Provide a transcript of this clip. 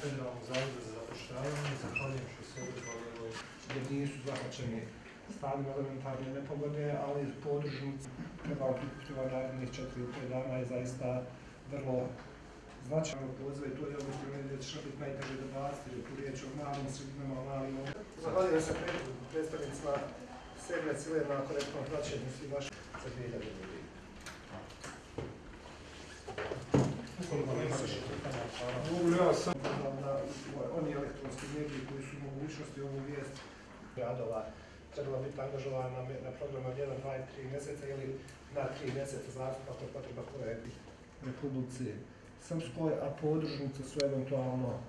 Federalnog zavoda za zapošljavanje. Zahvaljujem što se održali ovoj jer nisu zahvaćeni stanjem elementarne nepogode, ali podružnici treba okupiti narednih 4-5 dana je zaista vrlo značajno poziva i to je ono gdje će biti najteže dobaciti, jer tu riječ o malim sredinama, malim... Zahvaljujem se predstavnicima Segne Cile na korektnom praćenju svih naših za 2000 ljudi. Ukoliko nema više pitanja, hvala. Mogu li ja sam da oni elektronski mediji koji su mogućnosti ovu vijest radova trebala biti angažovana na programu 1, 2 i 3 mjeseca ili na 3 mjeseca, znači kako je potreba koje Republici Srpskoj, a podružnice su eventualno